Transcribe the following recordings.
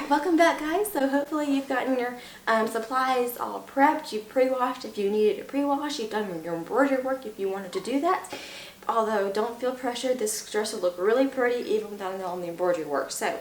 welcome back guys. So hopefully you've gotten your supplies all prepped, you've pre-washed if you needed to pre-wash, you've done your embroidery work if you wanted to do that. Although don't feel pressured, this dress will look really pretty even without all the embroidery work. So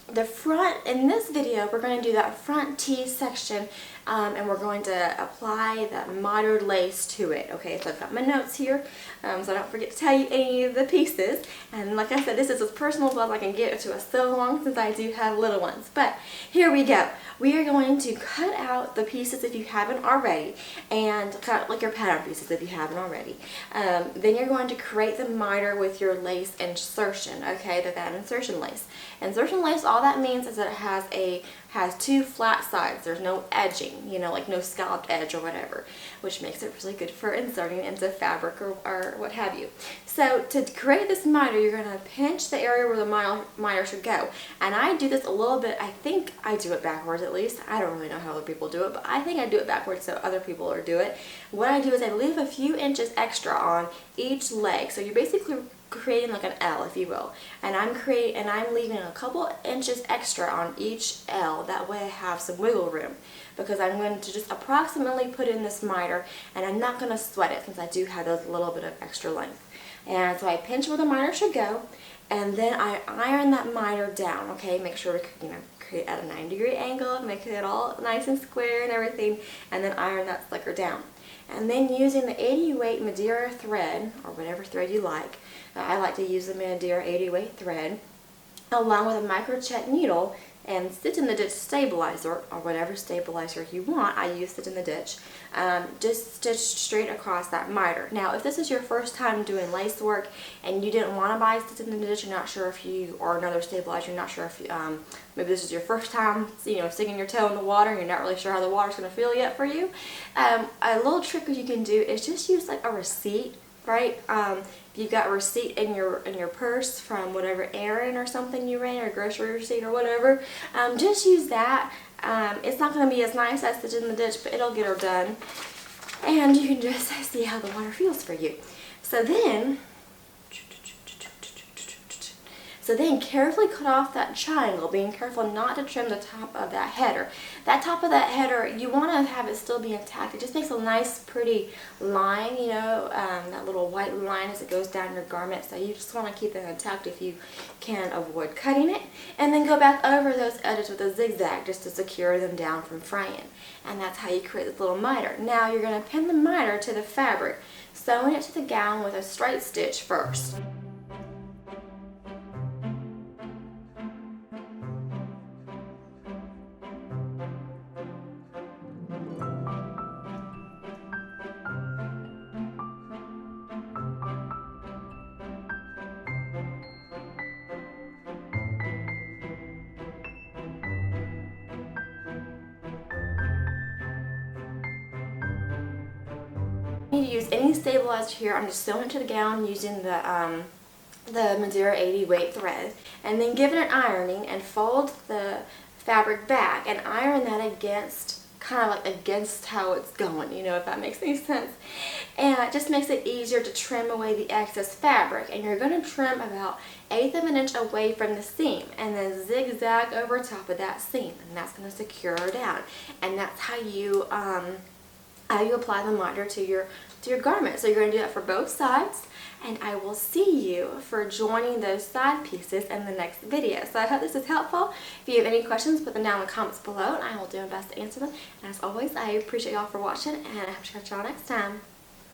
the front, in this video we're going to do that front T section and we're going to apply that mitered lace to it. Okay, so I've got my notes here so I don't forget to tell you any of the pieces, and like I said, this is as personal as I can get to us, so long since I do have little ones. But here we go. We are going to cut out the pieces if you haven't already, and cut like your pattern pieces if you haven't already. Then you're going to create the miter with your lace insertion, okay, that insertion lace. Insertion lace, all that means is that it has two flat sides. There's no edging, you know, like no scalloped edge or whatever, which makes it really good for inserting into fabric or what have you. So to create this miter, you're going to pinch the area where the miter should go. And I do this a little bit, I think I do it backwards at least. I don't really know how other people do it, but I think I do it backwards so other people do it. What I do is I leave a few inches extra on each leg. So you're basically creating like an L, if you will, and I'm leaving a couple inches extra on each L. That way I have some wiggle room, because I'm going to just approximately put in this miter, and I'm not going to sweat it since I do have those little bit of extra length. And so I pinch where the miter should go, and then I iron that miter down. Okay, make sure to create at a 90-degree angle, make it all nice and square and everything, and then iron that sucker down. And then using the 80 weight Madeira thread, or whatever thread you like, I like to use the Madeira 80 weight thread, along with a microchet needle, and stitch in the ditch stabilizer, or whatever stabilizer you want. I use stitch in the ditch. Just stitch straight across that miter. Now, if this is your first time doing lace work and you didn't want to buy stitch in the ditch, you're not sure if you, or another stabilizer, you're not sure if you, maybe this is your first time, you know, sticking your toe in the water and you're not really sure how the water's going to feel yet for you, a little trick you can do is just use like a receipt, right? If you've got a receipt in your purse from whatever errand or something you ran, or grocery receipt or whatever, just use that. It's not going to be as nice as stitch in the ditch, but it'll get her done, and you can just see how the water feels for you. So then carefully cut off that triangle, being careful not to trim the top of that header. That top of that header, you want to have it still be intact. It just makes a nice pretty line, you know, that little white line as it goes down your garment. So you just want to keep that intact if you can avoid cutting it. And then go back over those edges with a zigzag just to secure them down from fraying. And that's how you create this little miter. Now you're going to pin the miter to the fabric, sewing it to the gown with a straight stitch first. To use any stabilizer here, I'm just sewing it to the gown using the Madeira 80 weight thread, and then give it an ironing and fold the fabric back and iron that against, kind of like against how it's going, you know, if that makes any sense. And it just makes it easier to trim away the excess fabric, and you're going to trim about 1/8 of an inch away from the seam and then zigzag over top of that seam, and that's going to secure her down. And that's how you apply the miter to your garment. So you're going to do that for both sides, and I will see you for joining those side pieces in the next video. So I hope this is helpful. If you have any questions, put them down in the comments below, and I will do my best to answer them. And as always, I appreciate y'all for watching, and I hope to catch y'all next time.